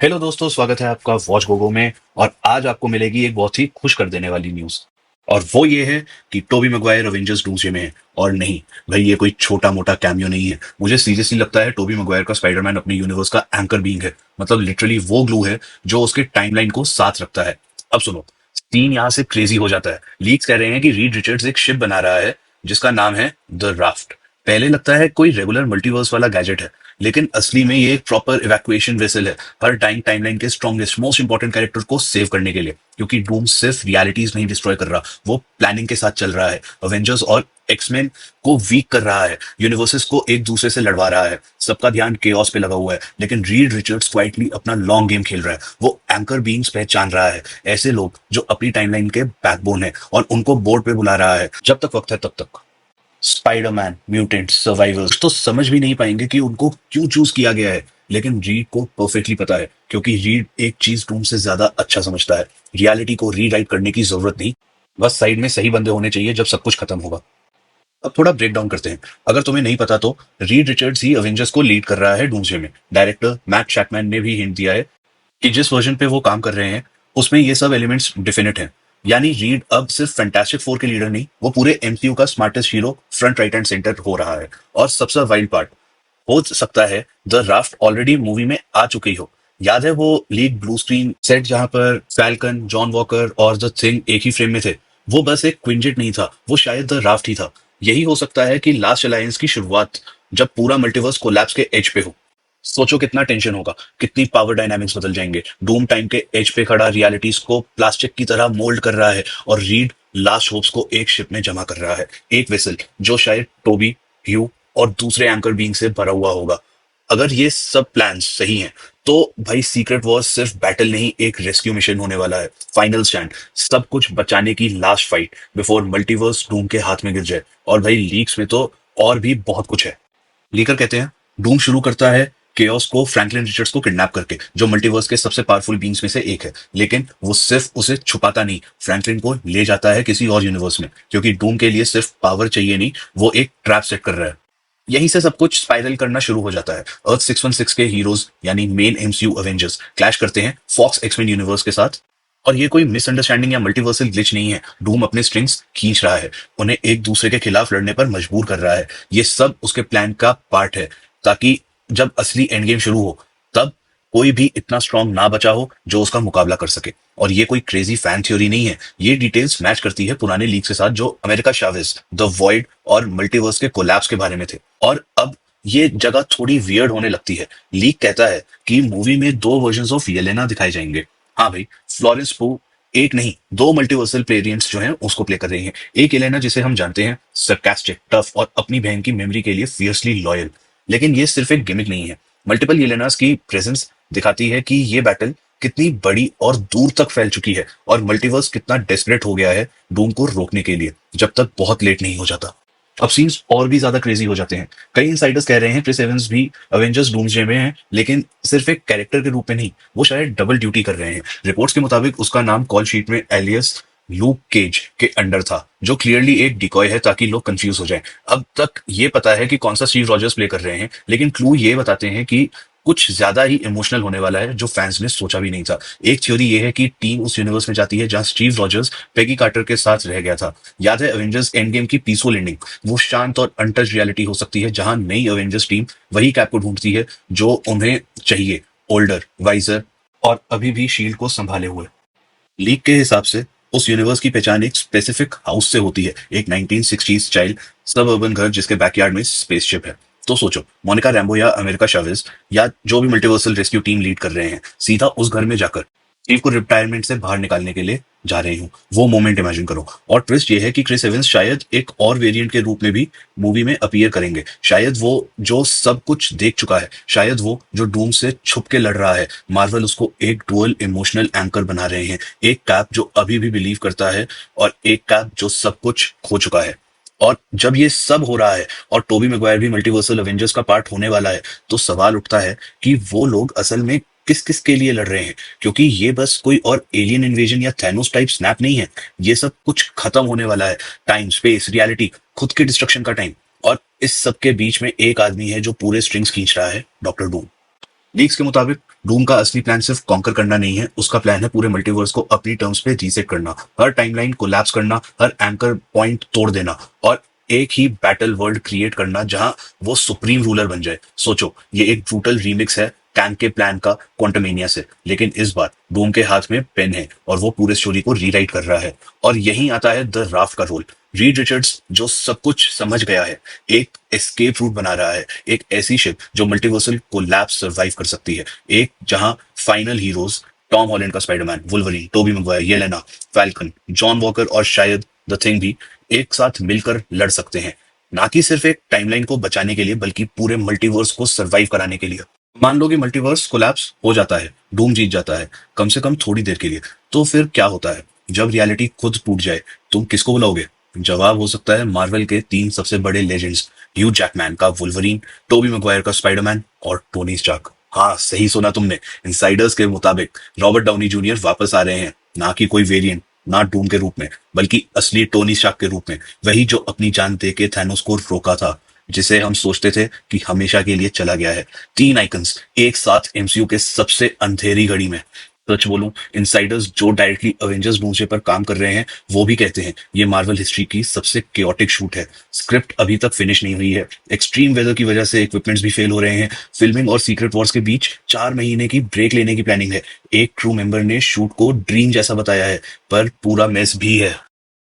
Hello दोस्तों, स्वागत है आपका वॉच गोगो में। और आज आपको मिलेगी एक बहुत ही खुश कर देने वाली न्यूज। और वो ये है कि टोबी मैguire अवेंजर्स डूम्सडे में है। और नहीं भाई, ये कोई छोटा मोटा कैमियो नहीं है। मुझे सीरियसली लगता है टोबी मैguire का स्पाइडरमैन अपने यूनिवर्स का एंकर बीइंग है। मतलब लिटरली वो ग्लू है जो उसके टाइमलाइन को साथ रखता है। अब सुनो, सीन यहाँ से क्रेजी हो जाता है। लीक्स कह रहे हैं कि रीड रिचर्ड्स एक शिप बना रहा है जिसका नाम है द राफ्ट। पहले लगता है कोई रेगुलर मल्टीवर्स वाला गैजेट है, लेकिन असली में ये एक प्रॉपर इवैक्यूएशन वेसल है, हर टाइम टाइमलाइन के स्ट्रॉन्गेस्ट मोस्ट इंपॉर्टेंट कैरेक्टर को सेव करने के लिए। क्योंकि डूम सिर्फ रियलिटीज नहीं डिस्ट्रॉय कर रहा, वो प्लानिंग के साथ चल रहा है। अवेंजर्स और एक्समैन को वीक कर रहा है, यूनिवर्सेस को एक दूसरे से लड़वा रहा है। सबका ध्यान केओस पे लगा हुआ है, लेकिन रीड रिचर्ड्स क्वाइटली अपना लॉन्ग गेम खेल रहा है। वो एंकर बीइंग्स पहचान रहा है, ऐसे लोग जो अपनी टाइमलाइन के बैकबोन है, और उनको बोर्ड पे बुला रहा है। जब तक वक्त है तब तक स्पाइडरमैन, म्यूटेंट्स, सर्वाइवर्स तो समझ भी नहीं पाएंगे कि उनको क्यों चूज किया गया है। लेकिन रीड को परफेक्टली पता है, क्योंकि रीड एक चीज डूम से ज्यादा अच्छा समझता है। रियलिटी को रीराइट करने की जरूरत नहीं, बस साइड में सही बंदे होने चाहिए जब सब कुछ खत्म होगा। अब थोड़ा ब्रेक डाउन करते हैं। अगर तुम्हें नहीं पता तो रीड रिचर्ड्स ही अवेंजर्स को लीड कर रहा है डूम्सडे में। डायरेक्टर मैट शैकमैन ने भी हिंट दिया है कि जिस वर्जन पे वो काम कर रहे हैं उसमें ये सब एलिमेंट्स डिफिनिट हैं। यानी रीड अब सिर्फ फैंटास्टिक फोर के लीडर नहीं, वो पूरे एमसीयू का smartest hero front right and centre हो रहा है। और सबसे वाइल्ड पार्ट, हो सकता है द राफ्ट ऑलरेडी मूवी में आ चुकी हो। याद है वो लीग ब्लू स्क्रीन सेट जहां पर फैल्कन, जॉन वॉकर और द थिंग एक ही फ्रेम में थे? वो बस एक क्विंजेट नहीं था, वो शायद द राफ्ट ही था। यही हो सकता है कि लास्ट अलायंस की शुरुआत, जब पूरा मल्टीवर्स कोलैप्स के एज पे हो। सोचो कितना टेंशन होगा, कितनी पावर डायनामिक्स बदल जाएंगे। डूम टाइम के एज पे खड़ा रियलिटीज को प्लास्टिक की तरह मोल्ड कर रहा है, और रीड लास्ट होप्स को एक शिप में जमा कर रहा है। एक वेसल जो शायद टोबी, ह्यू और दूसरे एंकर बीइंग से भरा हुआ होगा। अगर ये सब प्लान्स सही हैं, तो भाई सीक्रेट वॉर सिर्फ बैटल नहीं, एक रेस्क्यू मिशन होने वाला है। फाइनल स्टैंड, सब कुछ बचाने की last fight before multiverse Doom के हाथ में गिर जाए। और भाई लीक्स में तो और भी बहुत कुछ है। लीकर कहते हैं डूम शुरू करता है केओस को फ्रैंकलिन रिचर्ड्स को किडनैप करके, जो मल्टीवर्स के सबसे पावरफुल बींग्स में से एक है। लेकिन वो सिर्फ उसे छुपाता नहीं, फ्रैंकलिन को ले जाता है किसी और यूनिवर्स में, क्योंकि डूम के लिए सिर्फ पावर चाहिए नहीं, वो एक ट्रैप सेट कर रहा है। यहीं से सब कुछ स्पाइरल करना शुरू हो जाता है। अर्थ 616 के हीरोज यानी मेन एमसीयू अवेंजर्स क्लैश करते हैं फॉक्स एक्समेन यूनिवर्स के साथ। और ये कोई मिसअंडरस्टैंडिंग या मल्टीवर्सल ग्लिच नहीं है, डूम अपने स्ट्रिंग्स खींच रहा है, उन्हें एक दूसरे के खिलाफ लड़ने पर मजबूर कर रहा है। ये सब उसके प्लान का पार्ट है, ताकि जब असली एंड गेम शुरू हो, तब कोई भी इतना स्ट्रांग ना बचा हो जो उसका मुकाबला कर सके। और ये कोई क्रेजी फैन थ्योरी नहीं है, ये डिटेल्स मैच करती है पुराने लीक्स के साथ जो अमेरिका शावेज, द वॉइड और मल्टीवर्स के कोलैप्स के बारे में थे। और अब ये जगह थोड़ी वियर्ड होने लगती है। लीक कहता है कि मूवी में दो वर्जन ऑफ येलेना दिखाए जाएंगे। हाँ भाई, फ्लोरेंस पू एक नहीं, दो मल्टीवर्सल वेरिएंट्स जो हैं उसको प्ले कर रही हैं। एक येलेना जिसे हम जानते हैं सरकास्टिक, टफ और अपनी बहन की मेमोरी के लिए फियर्सली लॉयल। लेकिन ये सिर्फ एक गिमिक नहीं है, मल्टीपल येलेनास की प्रेजेंस दिखाती है कि ये बैटल कितनी बड़ी और दूर तक फैल चुकी है, और मल्टीवर्स कितना डेस्परेट हो गया है डूम को रोकने के लिए, जब तक बहुत लेट नहीं हो जाता। अब सीन्स और भी ज्यादा क्रेजी हो जाते हैं। कई इनसाइडर्स कह रहे हैं क्रिस एवंस भी अवेंजर्स डूम्सडे में हैं, लेकिन सिर्फ एक कैरेक्टर के रूप में नहीं, वो शायद डबल ड्यूटी कर रहे हैं। रिपोर्ट्स के मुताबिक उसका नाम कॉल शीट में एलियस लूक केज के अंडर था, जो क्लियरली एक डिकॉय है ताकि लोग कंफ्यूज हो जाएं। अब तक ये पता है कि कौन सा स्टीव रॉजर्स प्ले कर रहे हैं, लेकिन क्लू ये बताते हैं कि कुछ ज्यादा ही इमोशनल होने वाला है, जो फैंस ने सोचा भी नहीं था। एक थ्योरी ये है कि टीम उस यूनिवर्स में जाती है जहां स्टीव रॉजर्स पेगी कार्टर के साथ रह गया था। याद है एवेंजर्स एंड गेम की पीसफुल एंडिंग? वो शांत और अनटच रियलिटी हो सकती है, जहां नई एवेंजर्स टीम वही कैप को ढूंढती है जो उन्हें चाहिए, ओल्डर, वाइजर और अभी भी शील्ड को संभाले हुए। लीग के हिसाब से उस यूनिवर्स की पहचान एक स्पेसिफिक हाउस से होती है, एक 1960s स्टाइल सब अर्बन घर जिसके बैकयार्ड में स्पेसशिप है। तो सोचो, मोनिका रैम्बो या अमेरिका शावेज या जो भी मल्टीवर्सल रेस्क्यू टीम लीड कर रहे हैं, सीधा उस घर में जाकर स्टीव को रिटायरमेंट से बाहर निकालने के लिए जा रहे हूँ। वो मोमेंट इमेजिन करो। और ट्विस्ट ये है कि क्रिस एवंस शायद एक और वेरिएंट के रूप में भी मूवी में अपीयर करेंगे। शायद वो जो सब कुछ देख चुका है, शायद वो जो डूम से छुप के लड़ रहा है। मार्वल उसको एक डुअल इमोशनल एंकर बना रहे हैं, एक कैप जो अभी भी बिलीव करता है, और एक कैप जो सब कुछ खो चुका है। और जब ये सब हो रहा है और टोबी मैguire भी मल्टीवर्सल अवेंजर्स का पार्ट होने वाला है, तो सवाल उठता है कि वो लोग असल में किस किस के लिए लड़ रहे हैं। क्योंकि ये बस कोई और एलियन इन्वेजन या थैनोस टाइप स्नैप नहीं है, ये सब कुछ खत्म होने वाला है। टाइम, स्पेस, रियलिटी, खुद के डिस्ट्रक्शन का टाइम। और इस सब के बीच में एक आदमी है जो पूरे स्ट्रिंग्स खींच रहा है, डॉक्टर डूम। लीक्स के मुताबिक डूम का असली प्लान सिर्फ कॉन्कर करना नहीं है, उसका प्लान है पूरे मल्टीवर्स को अपनी टर्म्स पे रीसेट करना, हर टाइमलाइन कोलैप्स करना, हर एंकर पॉइंट तोड़ देना और एक ही बैटल वर्ल्ड क्रिएट करना जहां वो सुप्रीम रूलर बन जाए। सोचो, ये एक ब्रूटल रीमिक्स है कैंग के प्लान का क्वांटमेनिया से, लेकिन इस बार डूम के हाथ में पेन है और वो पूरे स्टोरी को रीराइट कर रहा है। और यहीं आता है द राफ्ट का रोल। रीड रिचर्ड्स जो सब कुछ समझ गया है, एक एस्केप रूट बना रहा है, एक ऐसी शिप जो मल्टीवर्सल कोलैप्स सर्वाइव कर सकती है, एक जहां फाइनल हीरोज टॉम हॉलैंड का स्पाइडरमैन, वुल्वरीन, टोबी मैguire, येलेना, फैल्कन, जॉन वॉकर और शायद द थिंग भी एक साथ मिलकर लड़ सकते हैं, ना कि सिर्फ एक टाइमलाइन को बचाने के लिए बल्कि पूरे मल्टीवर्स को सरवाइव कराने के लिए। मान लो कि मल्टीवर्स कोलैप्स हो जाता है, डूम जीत जाता है, कम से कम थोड़ी देर के लिए, तो फिर क्या होता है? जब रियलिटी खुद टूट जाए, तुम किसको बुलाओगे? जवाब हो सकता है मार्वल के तीन सबसे बड़े लेजेंड्स, ह्यू जैकमैन का वुल्वरीन, टोबी मैguire का स्पाइडरमैन और टोनी स्टार्क। हाँ, सही सुना तुमने, इनसाइडर्स के मुताबिक रॉबर्ट डाउनी जूनियर वापस आ रहे हैं, ना कि कोई वेरिएंट, ना डूम के रूप में, बल्कि असली टोनी स्टार्क के रूप में, वही जो अपनी जान दे के थैनोस को रोका था, जिसे हम सोचते थे कि हमेशा के लिए चला गया है। तीन आइकन्स एक साथ एमसीयू के सबसे अंधेरी घड़ी में। सच बोलूं, इनसाइडर्स जो डायरेक्टली अवेंजर्स डूम्सडे पर काम कर रहे हैं, वो भी कहते हैं ये मार्वल हिस्ट्री की सबसे केओटिक शूट है। स्क्रिप्ट अभी तक फिनिश नहीं हुई है, एक्सट्रीम वेदर की वजह से इक्विपमेंट्स भी फेल हो रहे हैं, फिल्मिंग और सीक्रेट वॉर्स के बीच 4 महीने की ब्रेक लेने की प्लानिंग है। एक क्रू मेंबर ने शूट को ड्रीम जैसा बताया है, पर पूरा मेस भी है।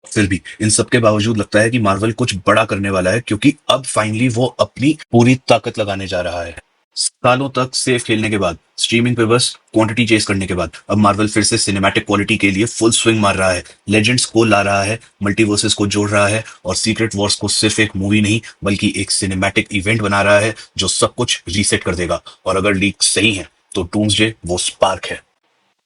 फिर भी इन सब के बावजूद लगता है कि मार्वल कुछ बड़ा करने वाला है, क्योंकि अब फाइनली वो अपनी पूरी ताकत लगाने जा रहा है। सालों तक सेफ खेलने के बाद, स्ट्रीमिंग पे बस क्वांटिटी चेस करने के बाद, अब मार्वल फिर से सिनेमैटिक क्वालिटी के लिए फुल स्विंग मार रहा है, लेजेंड्स को ला रहा है, मल्टीवर्सेस को जोड़ रहा है और सीक्रेट वॉर्स को सिर्फ एक मूवी नहीं बल्कि एक सिनेमैटिक इवेंट बना रहा है जो सब कुछ रीसेट कर देगा। और अगर लीक सही है तो डूम्सडे वो स्पार्क है।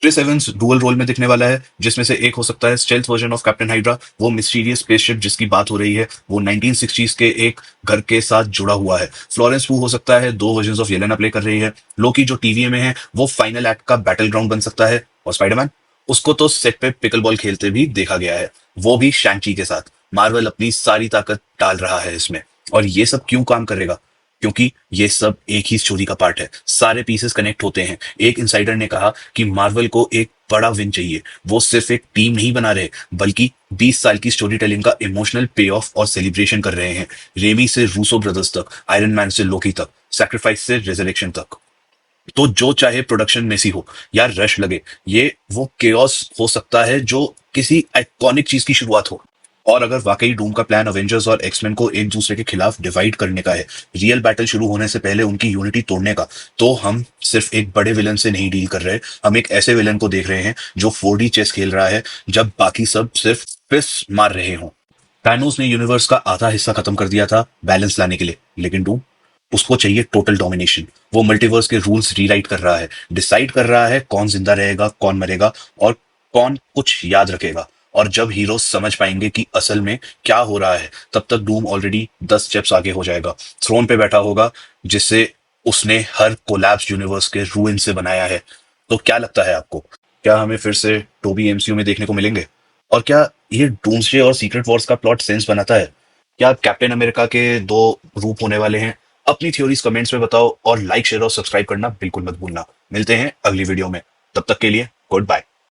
क्रिस एवंस डुअल रोल में दिखने वाला है, जिसमें से एक हो सकता है stealth version of captain hydra, वो मिस्टीरियस स्पेसशिप जिसकी बात हो रही है वो 1960s के एक घर के साथ जुड़ा हुआ है। फ्लोरेंस पू हो सकता है, दो वर्जन ऑफ येलेना प्ले कर रही है। लोकी जो टीवीए में है वो फाइनल एक्ट का बैटल ग्राउंड बन सकता है। और स्पाइडरमैन, उसको तो सेट पे पिकल बॉल खेलते भी देखा गया है, वो भी शैंची के साथ। मार्वल अपनी सारी ताकत डाल रहा है इसमें। और ये सब क्यों काम करेगा? क्योंकि ये सब एक ही स्टोरी का पार्ट है, सारे पीसेस कनेक्ट होते हैं। एक इनसाइडर ने कहा कि मार्वल को एक बड़ा विन चाहिए, वो सिर्फ एक टीम नहीं बना रहे बल्कि 20 साल की स्टोरी टेलिंग का इमोशनल पे ऑफ और सेलिब्रेशन कर रहे हैं। रेमी से रूसो ब्रदर्स तक, आयरन मैन से लोकी तक, सैक्रिफाइस से रेजरेक्शन तक। तो जो चाहे प्रोडक्शन में सी हो या रश लगे, ये वो केओस हो सकता है जो किसी आइकॉनिक चीज की शुरुआत हो। और अगर वाकई डूम का प्लान अवेंजर्स और एक्समैन को एक दूसरे के खिलाफ डिवाइड करने का है, रियल बैटल शुरू होने से पहले उनकी यूनिटी तोड़ने का, तो हम सिर्फ एक बड़े विलन से नहीं डील कर रहे, हम एक ऐसे विलन को देख रहे हैं जो 4D चेस खेल रहा है जब बाकी सब सिर्फ पिस मार रहे हों। थैनोस ने यूनिवर्स का आधा हिस्सा खत्म कर दिया था बैलेंस लाने के लिए, लेकिन डूम, उसको चाहिए टोटल डोमिनेशन। वो मल्टीवर्स के रूल्स रीराइट कर रहा है, डिसाइड कर रहा है कौन जिंदा रहेगा, कौन मरेगा और कौन कुछ याद रखेगा। और जब हीरो समझ पाएंगे कि असल में क्या हो रहा है, तब तक डूम ऑलरेडी 10 स्टेप्स आगे हो जाएगा, थ्रोन पे बैठा होगा जिसे उसने हर कोलैप्स यूनिवर्स के रूइन से बनाया है। तो क्या लगता है आपको, क्या हमें फिर से टोबी एमसीयू में देखने को मिलेंगे? और क्या ये डूम्सडे और सीक्रेट वॉर्स का प्लॉट सेंस बनाता है? क्या कैप्टन अमेरिका के दो रूप होने वाले हैं? अपनी थ्योरीज कमेंट्स में बताओ और लाइक शेयर और सब्सक्राइब करना बिल्कुल मत भूलना। मिलते हैं अगली वीडियो में, तब तक के लिए गुड बाय।